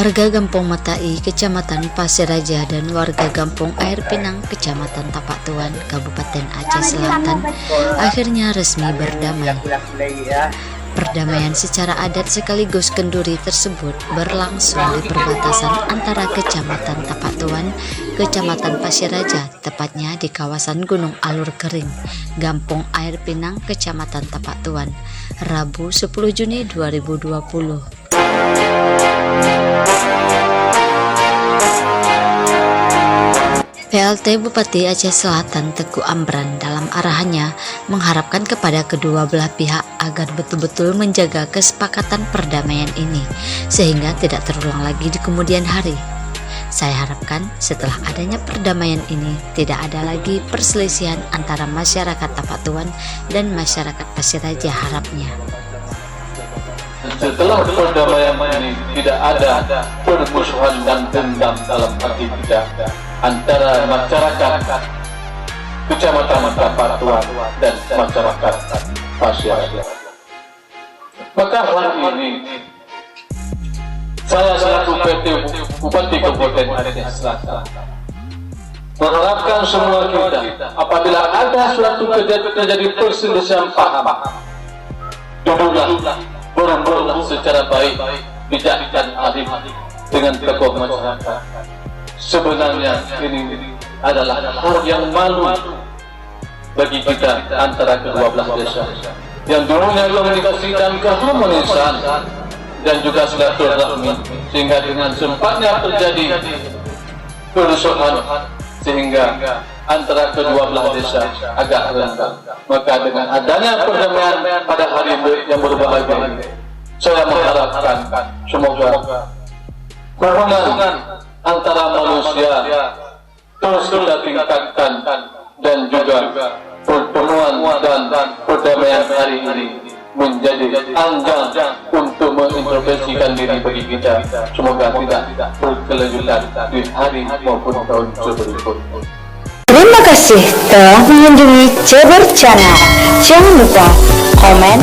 Warga Gampong Matai, Kecamatan Pasir Raja dan warga Gampong Air Pinang, Kecamatan Tapak Tuan, Kabupaten Aceh Selatan akhirnya resmi berdamai. Perdamaian secara adat sekaligus kenduri tersebut berlangsung di perbatasan antara Kecamatan Tapak Tuan, Kecamatan Pasir Raja, tepatnya di kawasan Gunung Alur Kering, Gampong Air Pinang, Kecamatan Tapak Tuan, Rabu 10 Juni 2020. PLT Bupati Aceh Selatan Teguh Amran dalam arahannya mengharapkan kepada kedua belah pihak agar betul-betul menjaga kesepakatan perdamaian ini sehingga tidak terulang lagi di kemudian hari. Saya harapkan setelah adanya perdamaian ini tidak ada lagi perselisihan antara masyarakat Tapak Tuan dan masyarakat Pasir Raja, harapnya. Setelah perdamaian ini tidak ada permusuhan dan dendam dalam hati kita antara masyarakat Kecamatan Tapak Tuan dan masyarakat Pasir Raja. Maka hari ini saya selaku PT Bupati Kabupaten Aceh Selatan mengharapkan semua kita, apabila ada suatu terjadi perselisihan paham, duduklah berundinglah secara baik, bijak dan arif dengan tokoh masyarakat. Sebenarnya ini adalah hal yang malu bagi kita antara kedua belah desa yang dulunya komunikasi dan keharmonisan dan juga silaturahmi, sehingga dengan sempatnya terjadi kerusuhan sehingga antara kedua belah desa agak renggang. Maka dengan adanya perdamaian pada hari yang berbahagia ini, saya mengharapkan semoga hubungan antara manusia terus kita tingkatkan dan juga pertemuan dan perdamaian hari ini menjadi anjang untuk mengintrospeksikan diri bagi kita. Semoga tidak berkelanjutan di hari maupun tahun berikutnya. Terima kasih telah mengunjungi Ceber Channel. Jangan lupa komen,